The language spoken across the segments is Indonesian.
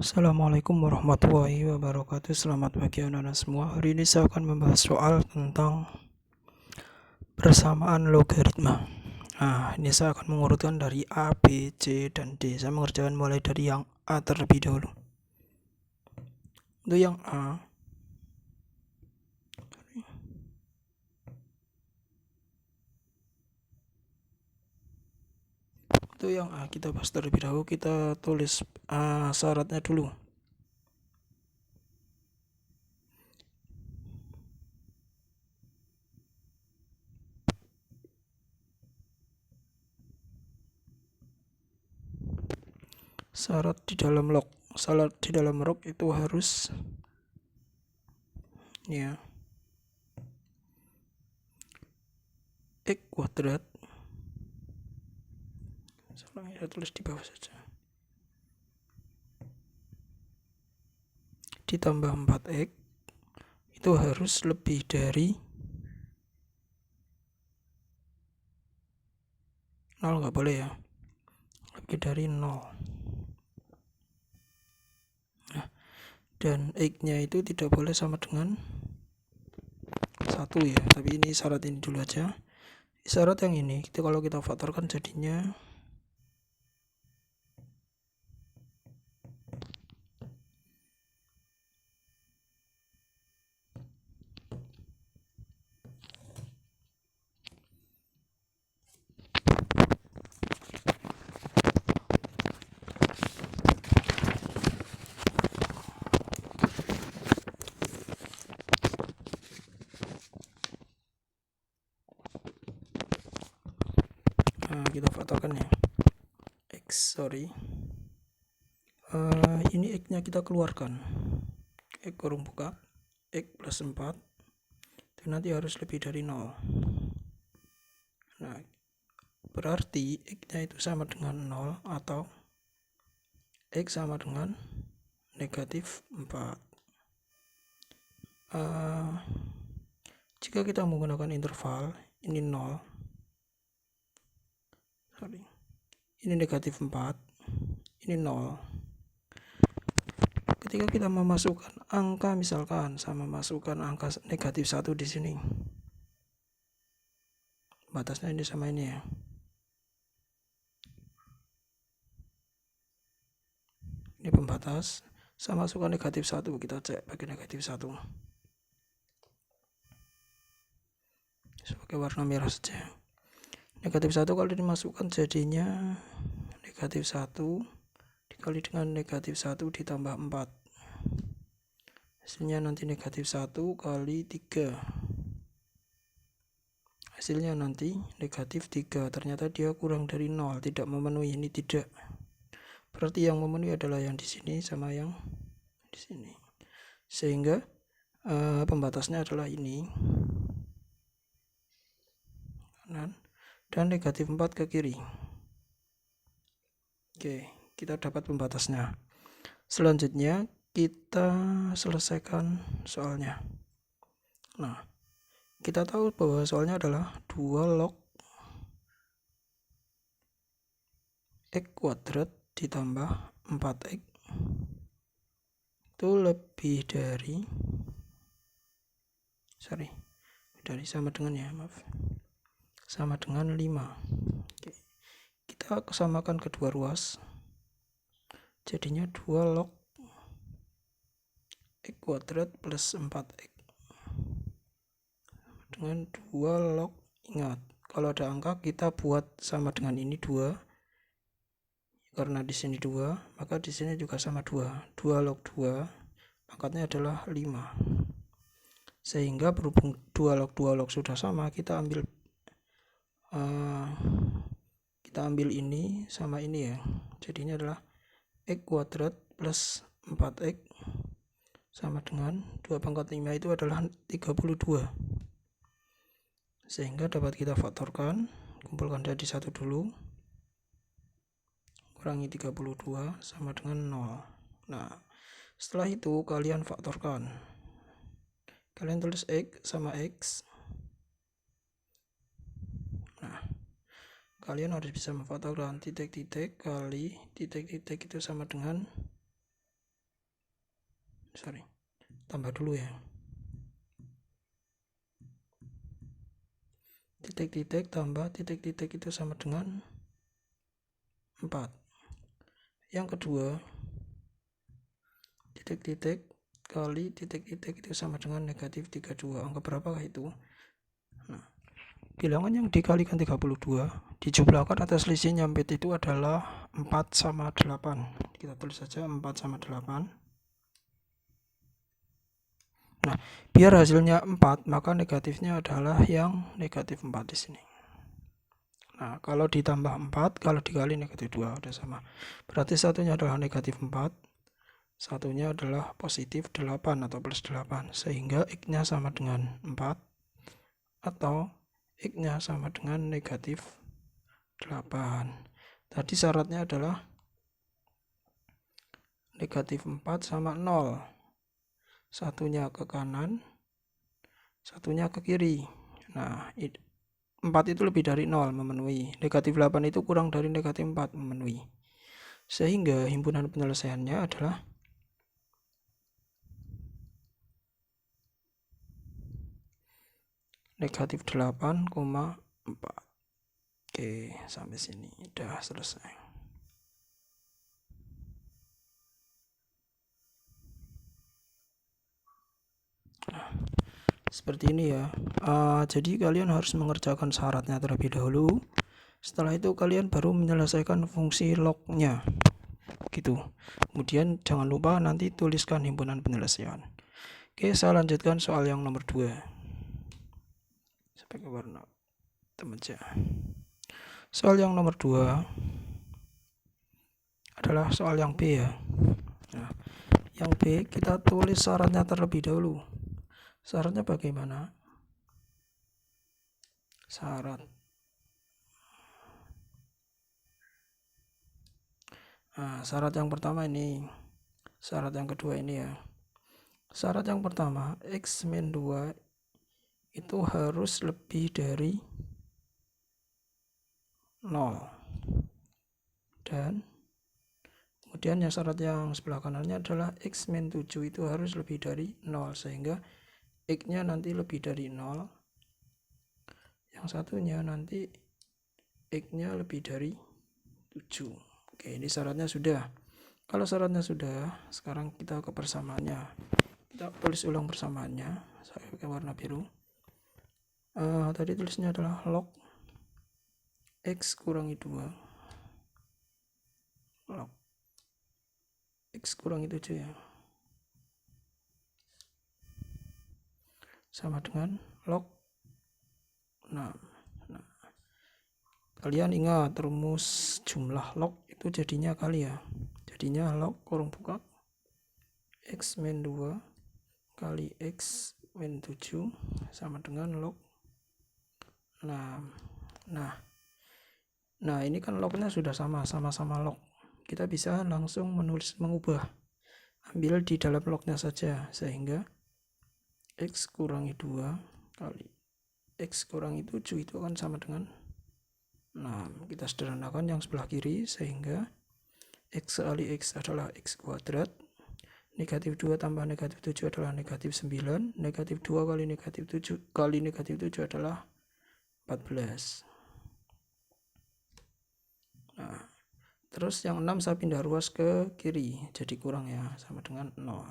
Assalamualaikum warahmatullahi wabarakatuh. Selamat pagi anak-anak semua. Hari ini saya akan membahas soal tentang persamaan logaritma. Nah, ini saya akan mengurutkan dari A, B, C, dan D. Saya mengerjakan mulai dari yang A terlebih dahulu. Untuk yang A, kita bahas terlebih dahulu. Kita tulis syaratnya dulu. Syarat di dalam log. Syarat di dalam log itu harus X kuadrat. Saya tulis di bawah saja. Ditambah 4x itu harus lebih dari 0, nggak boleh ya, lebih dari 0. Nah, dan x-nya itu tidak boleh sama dengan 1 ya, tapi ini syarat ini dulu aja. Syarat yang ini itu kalau kita faktorkan jadinya kita faktorkan ya, ini x-nya kita keluarkan, x kurung buka, x plus 4 itu nanti harus lebih dari 0. Nah, berarti x-nya itu sama dengan 0 atau x sama dengan negatif 4. Jika kita menggunakan interval, ini 0, ini negatif 4, ini 0. Ketika kita memasukkan angka, misalkan sama masukkan angka negatif 1 di sini, batasnya ini sama ini ya. Ini pembatas, saya masukkan negatif 1, kita cek pakai negatif 1 sebagai warna merah saja. Negatif 1 kalau dimasukkan jadinya negatif 1 dikali dengan negatif 1 ditambah 4, hasilnya nanti negatif 1 kali 3, hasilnya nanti negatif 3. Ternyata dia kurang dari 0, tidak memenuhi. Ini tidak, berarti yang memenuhi adalah yang di sini sama yang di sini, sehingga pembatasnya adalah ini kanan dan negatif 4 ke kiri. Oke, kita dapat pembatasnya. Selanjutnya kita selesaikan soalnya. Nah, kita tahu bahwa soalnya adalah 2 log x kuadrat ditambah 4x itu lebih dari sama dengan ya, sama dengan 5. Oke. Kita kesamakan kedua ruas, jadinya 2 log x kuadrat plus 4x dengan 2 log. Ingat, kalau ada angka kita buat sama dengan ini 2, karena di sini 2, maka di sini juga sama 2. 2 log 2 pangkatnya adalah 5. Sehingga berhubung 2 log sudah sama, kita ambil ini sama ini ya. Jadinya adalah x kuadrat plus 4x sama dengan 2 pangkat 5 itu adalah 32. Sehingga dapat kita faktorkan, kumpulkan jadi 1 dulu, kurangi 32 sama dengan 0. Nah, setelah itu kalian faktorkan. Kalian tulis x sama x. Nah, kalian harus bisa memfaktorkan titik-titik kali titik-titik itu sama dengan tambah dulu ya. Titik-titik tambah titik-titik itu sama dengan 4. Yang kedua, titik-titik kali titik-titik itu sama dengan negatif 32. Angka berapakah itu? Nah, bilangan yang dikalikan 32 dijumlahkan atas selisihnya 4 itu adalah 4 sama 8. Kita tulis saja 4 sama 8. Nah, biar hasilnya 4, maka negatifnya adalah yang negatif 4 di sini. Nah, kalau ditambah 4, kalau dikali negatif 2, udah sama. Berarti satunya adalah negatif 4, satunya adalah positif 8 atau plus 8. Sehingga X-nya sama dengan 4, atau X-nya sama dengan negatif 8. Tadi syaratnya adalah negatif 4 sama 0. Satunya ke kanan, satunya ke kiri. Nah, 4 itu lebih dari 0, memenuhi. Negatif 8 itu kurang dari negatif 4, memenuhi. Sehingga himpunan penyelesaiannya adalah negatif 8,4. Oke, sampai sini udah selesai. Nah, seperti ini ya. Jadi kalian harus mengerjakan syaratnya terlebih dahulu. Setelah itu kalian baru menyelesaikan fungsi lognya gitu. Kemudian jangan lupa nanti tuliskan himpunan penyelesaian. Oke, saya lanjutkan soal yang nomor 2. Sebagai warna hitam aja. Soal yang nomor 2 adalah soal yang B ya. Nah, yang B kita tulis syaratnya terlebih dahulu. Syaratnya bagaimana? Syarat. Nah, syarat yang pertama ini. Syarat yang kedua ini ya. Syarat yang pertama, X min 2 itu harus lebih dari 0. Dan kemudian yang syarat yang sebelah kanannya adalah X min 7 itu harus lebih dari 0. Sehingga X-nya nanti lebih dari 0. Yang satunya nanti X-nya lebih dari 7. Oke, ini syaratnya sudah. Kalau syaratnya sudah, sekarang kita ke persamaannya. Kita tulis ulang persamaannya. Saya pakai warna biru. Tadi tulisnya adalah log X kurangi 2. Log X kurangi 7 ya. Sama dengan log 6. Nah, kalian ingat rumus jumlah log itu jadinya kali ya. Jadinya log kurung buka X min 2 kali X min 7 sama dengan log 6. Nah, ini kan lognya sudah sama-sama log. Kita bisa langsung mengubah. Ambil di dalam lognya saja, sehingga X kurangi 2 kali X kurangi 7 itu akan sama dengan 6. Kita sederhanakan yang sebelah kiri, sehingga X kali X adalah X kuadrat. Negatif 2 tambah negatif 7 adalah negatif 9. Negatif 2 kali negatif 7 kali negatif 7 adalah 14. Nah, terus yang 6 saya pindah ruas ke kiri, jadi kurang ya, sama dengan 0.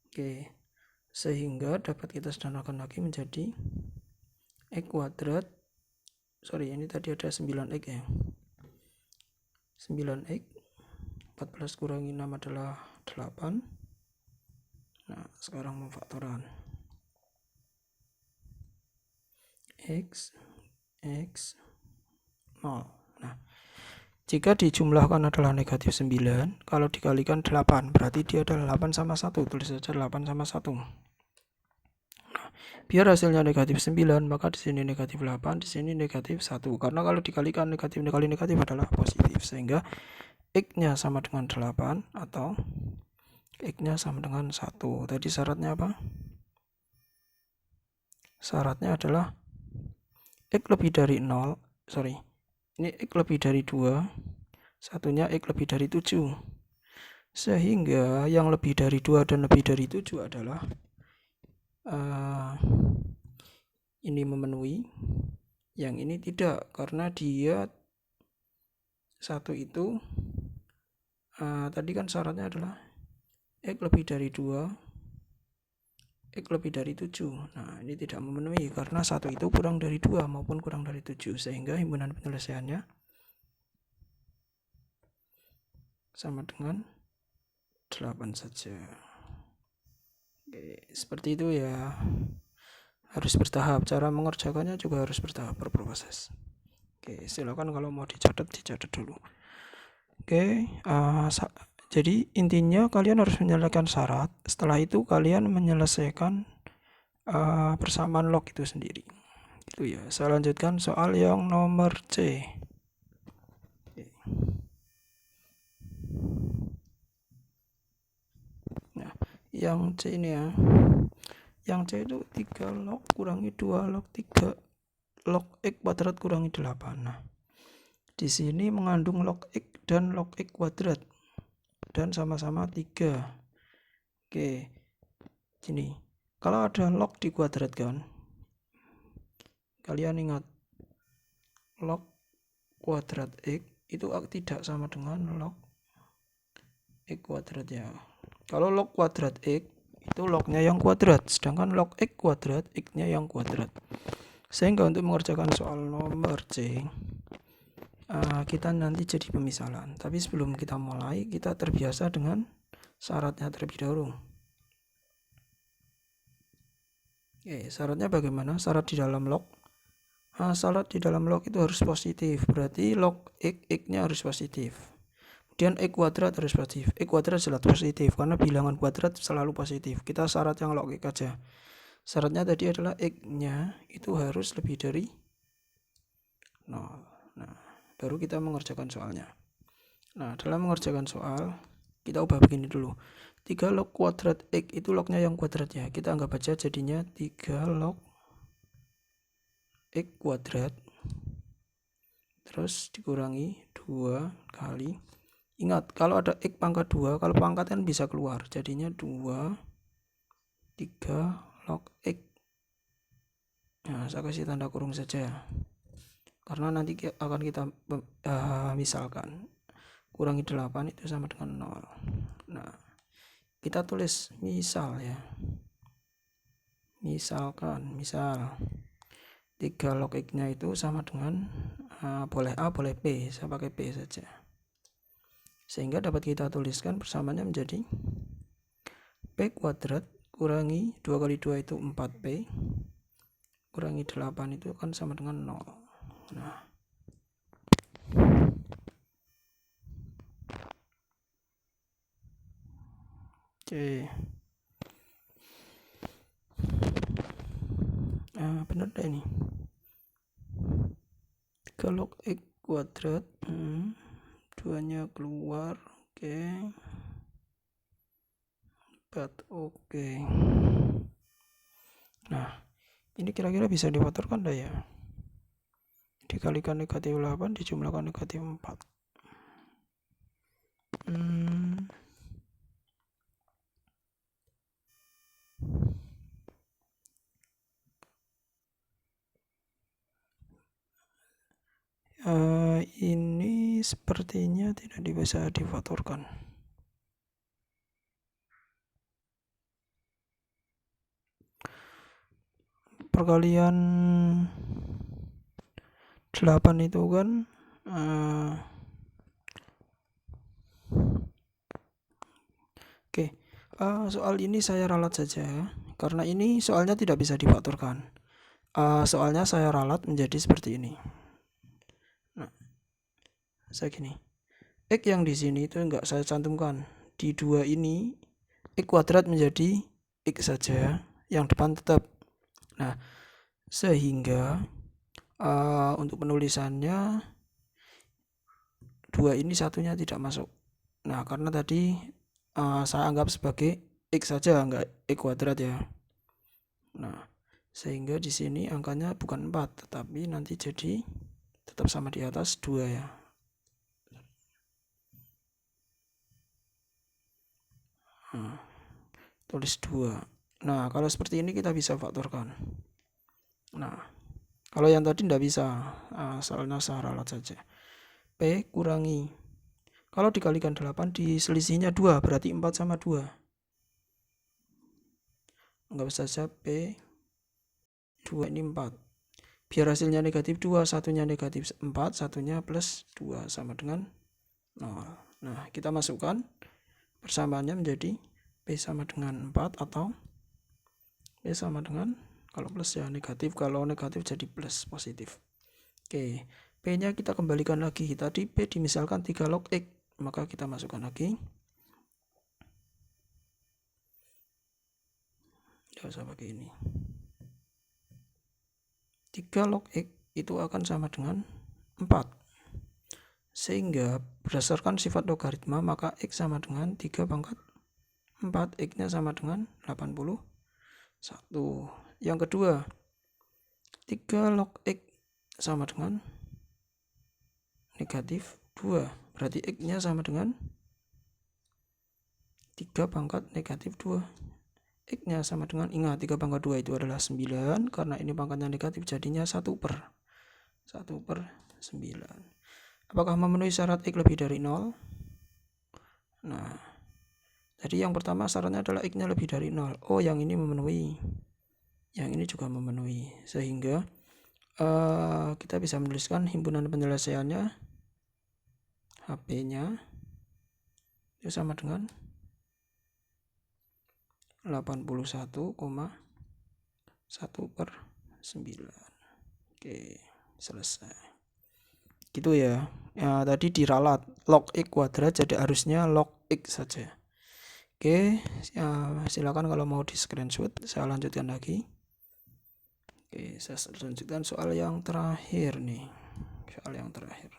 Oke, sehingga dapat kita sederhanakan lagi menjadi X kuadrat. Ini tadi ada 9X ya. 9X 14 kurangi 6 adalah 8. Nah, sekarang memfaktoran X 0. Nah, jika dijumlahkan adalah negatif 9, kalau dikalikan 8, berarti dia adalah 8 sama 1. Tulis saja 8 sama 1. Nah, biar hasilnya negatif 9, maka di sini negatif 8, di sini negatif 1. Karena kalau dikalikan negatif kali negatif adalah positif. Sehingga X-nya sama dengan 8 atau X-nya sama dengan 1. Tadi syaratnya apa? Syaratnya adalah X lebih dari 0. Ini X lebih dari 2. Satunya X lebih dari 7. Sehingga yang lebih dari 2 dan lebih dari 7 adalah ini memenuhi, yang ini tidak, karena dia satu itu tadi kan syaratnya adalah X lebih dari 2, X lebih dari 7. Nah, ini tidak memenuhi karena satu itu kurang dari 2 maupun kurang dari 7, sehingga himpunan penyelesaiannya sama dengan 8 saja. Oke, seperti itu ya. Harus bertahap, cara mengerjakannya juga harus bertahap, berproses. Oke, silakan kalau mau dicatat dulu. Oke, jadi intinya kalian harus menyelesaikan syarat. Setelah itu kalian menyelesaikan persamaan log itu sendiri. Itu ya. Saya lanjutkan soal yang nomor C. Oke. Nah, yang C ini ya. Yang C itu 3 log kurangi 2 log 3 log X kuadrat kurangi 8. Nah, di sini mengandung log X dan log X kuadrat dan sama-sama 3. Oke, gini, kalau ada log dikuadratkan, kalian ingat log kuadrat X itu tidak sama dengan log X kuadrat ya. Kalau log kuadrat X itu lognya yang kuadrat, sedangkan log X kuadrat X-nya yang kuadrat. Sehingga untuk mengerjakan soal nomor C, kita nanti jadi pemisalan. Tapi sebelum kita mulai, kita terbiasa dengan syaratnya terlebih dahulu. Oke, syaratnya bagaimana? Syarat di dalam log. Syarat di dalam log itu harus positif. Berarti log X-nya harus positif. Kemudian X kuadrat harus positif. X kuadrat jelas positif karena bilangan kuadrat selalu positif. Kita syarat yang log X aja. Syaratnya tadi adalah X-nya itu harus lebih dari 0. Nah, baru kita mengerjakan soalnya. Nah, dalam mengerjakan soal, kita ubah begini dulu. 3 log kuadrat X itu lognya yang kuadrat ya. Kita anggap aja jadinya 3 log X kuadrat. Terus dikurangi 2 kali. Ingat, kalau ada X pangkat 2, kalau pangkat kan bisa keluar. Jadinya 2, 3 log X. Nah, saya kasih tanda kurung saja. Karena nanti akan kita misalkan. Kurangi 8 itu sama dengan 0. Nah, kita tulis misal ya. Misalkan, misal 3 log X-nya itu sama dengan boleh A, boleh P. Saya pakai P saja. Sehingga dapat kita tuliskan persamaannya menjadi P kuadrat kurangi 2 kali 2 itu 4P kurangi 8 itu kan sama dengan 0. Nah, oke. Benar deh ini. 3 log X kuadrat 2-nya keluar. Oke. 4. Oke. Nah, ini kira-kira bisa diaturkan dah ya. Dikalikan negatif 8 dijumlahkan negatif 4. Ini sepertinya tidak bisa difatorkan. Perkalian 8 itu kan oke. Soal ini saya ralat saja karena ini soalnya tidak bisa difatorkan. Soalnya saya ralat menjadi seperti ini. Nah, saya gini. X yang di sini itu enggak saya cantumkan. Di 2 ini X kuadrat menjadi X saja, yang depan tetap. Nah, sehingga untuk penulisannya 2 ini satunya tidak masuk. Nah, karena tadi saya anggap sebagai X saja, enggak X kuadrat ya. Nah, sehingga di sini angkanya bukan 4, tetapi nanti jadi tetap sama di atas 2 ya. tulis 2. Nah, kalau seperti ini kita bisa faktorkan. Nah, kalau yang tadi tidak bisa, asalnya syarat saja. P kurangi, kalau dikalikan 8 diselisihnya 2, berarti 4 sama 2. Anggap saja P 2 ini 4. Biar hasilnya negatif 2, satunya negatif 4, satunya plus 2 sama dengan 0. Nah, kita masukkan persamaannya menjadi P sama dengan 4 atau P sama dengan, kalau plus ya negatif, kalau negatif jadi plus positif. Oke, P-nya kita kembalikan lagi. Tadi P dimisalkan 3 log X, maka kita masukkan lagi. Tidak usah pakai ini. 3 log X itu akan sama dengan 4. Sehingga berdasarkan sifat logaritma, maka X sama dengan 3 pangkat 4. X-nya sama dengan 81. Yang kedua, 3 log X sama dengan negatif 2. Berarti X-nya sama dengan 3 pangkat negatif 2. X-nya sama dengan, ingat 3 pangkat 2 itu adalah 9. Karena ini pangkatnya negatif, jadinya 1/9. Apakah memenuhi syarat X lebih dari 0? Nah, jadi yang pertama syaratnya adalah X-nya lebih dari 0. Oh, yang ini memenuhi. Yang ini juga memenuhi. Sehingga kita bisa menuliskan himpunan penyelesaiannya, HP-nya itu sama dengan 81,1/9. Oke, selesai. Gitu ya. Tadi diralat log X kuadrat, jadi harusnya log X saja. Oke, silakan kalau mau di screenshot. Saya lanjutkan lagi. Oke, saya lanjutkan soal yang terakhir nih. Soal yang terakhir.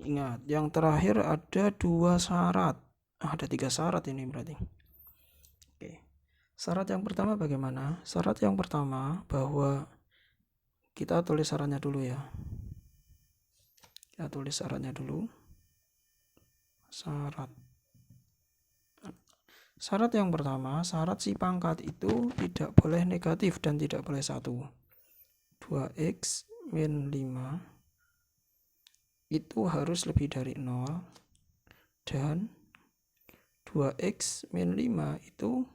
Ingat, yang terakhir ada 2 syarat. Ada 3 syarat ini berarti. Oke. Syarat yang pertama bagaimana? Syarat yang pertama bahwa kita tulis syaratnya dulu ya. Kita tulis syaratnya dulu. Syarat yang pertama, syarat si pangkat itu tidak boleh negatif dan tidak boleh 1. 2x min 5 itu harus lebih dari 0, dan 2x min 5 itu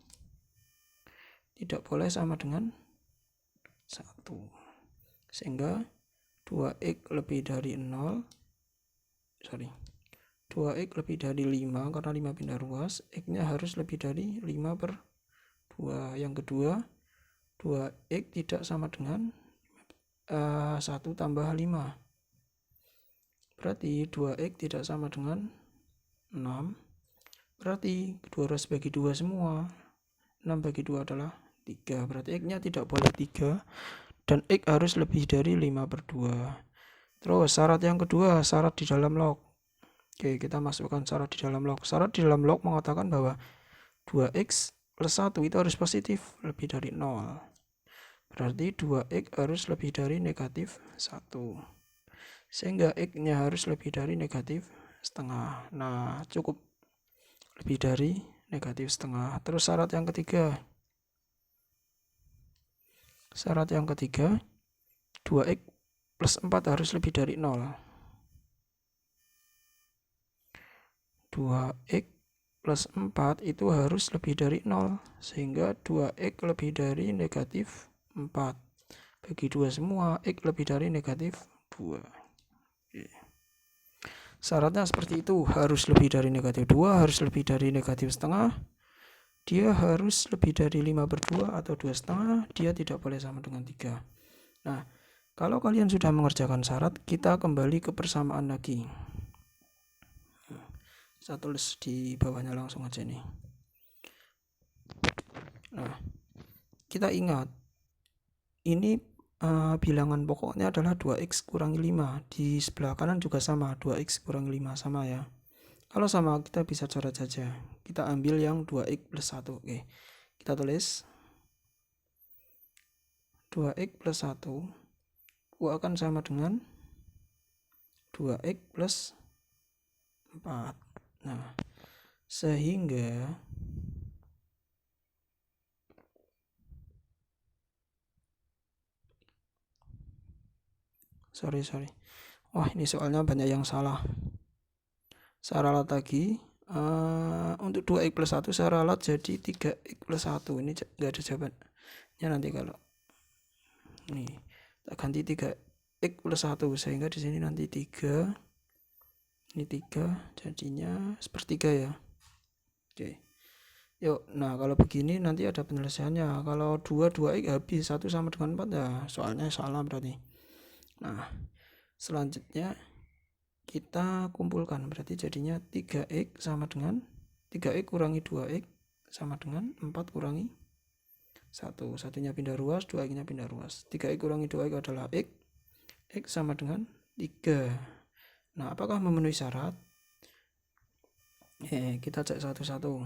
tidak boleh sama dengan 1. Sehingga 2x lebih dari 2x lebih dari 5, karena 5 pindah ruas, x-nya harus lebih dari 5/2. Yang kedua, 2x tidak sama dengan 1 tambah 5. Berarti 2x tidak sama dengan 6. Berarti 2 ruas bagi 2 semua. 6 bagi 2 adalah 3. Berarti x-nya tidak boleh 3. Dan x harus lebih dari 5/2. Terus syarat yang kedua, syarat di dalam log. Oke, kita masukkan syarat di dalam log. Syarat di dalam log mengatakan bahwa 2x plus 1 itu harus positif, lebih dari 0. Berarti 2x harus lebih dari negatif 1. Sehingga x-nya harus lebih dari negatif setengah. Nah, cukup lebih dari negatif setengah. Terus syarat yang ketiga. Syarat yang ketiga, 2x plus 4 harus lebih dari 0. 2x plus 4 itu harus lebih dari 0. Sehingga 2x lebih dari negatif 4. Bagi 2 semua, x lebih dari negatif 2. Syaratnya seperti itu, harus lebih dari negatif 2, harus lebih dari negatif setengah, dia harus lebih dari 5/2 atau 2,5, dia tidak boleh sama dengan 3. Nah, kalau kalian sudah mengerjakan syarat, kita kembali ke persamaan lagi. Saya tulis di bawahnya langsung aja nih. Nah, kita ingat, ini bilangan pokoknya adalah 2x kurangi 5. Di sebelah kanan juga sama, 2x kurangi 5 sama ya. Kalau sama kita bisa coret saja. Kita ambil yang 2x plus 1. Oke, kita tulis 2x plus 1 akan sama dengan 2x plus 4. Nah, sehingga sorry. Wah, ini soalnya banyak yang salah. Saya ralat lagi. Untuk 2x plus 1 saya ralat jadi 3x plus 1. Ini nggak ada jawabannya nanti kalau nih tak ganti 3x plus 1 sehingga di sini nanti 3, ini 3 jadinya sepertiga ya. Oke. Yuk, nah kalau begini nanti ada penyelesaiannya. Kalau 2x habis 1 sama dengan 4 ya soalnya salah berarti. Nah, selanjutnya kita kumpulkan, berarti jadinya 3x sama dengan 3x kurangi 2x sama dengan 4 kurangi 1. Satunya pindah ruas, 2x nya pindah ruas. 3x kurangi 2x adalah x. X sama dengan 3. Nah, apakah memenuhi syarat? Kita cek satu-satu.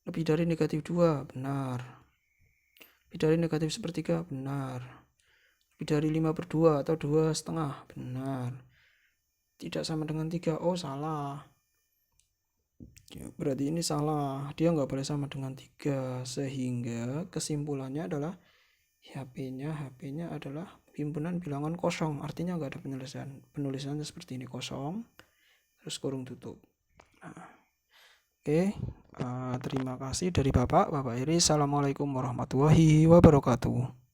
Lebih dari negatif 2, benar. Lebih dari negatif sepertiga, benar. Lebih dari 5/2 atau 2,5, benar. Tidak sama dengan 3, oh salah. Berarti ini salah, dia nggak boleh sama dengan 3. Sehingga kesimpulannya adalah HP-nya adalah himpunan bilangan kosong. Artinya nggak ada penyelesaian. Penulisannya seperti ini, kosong, terus kurung tutup. Nah, oke. Terima kasih dari Bapak Iris. Assalamualaikum warahmatullahi wabarakatuh.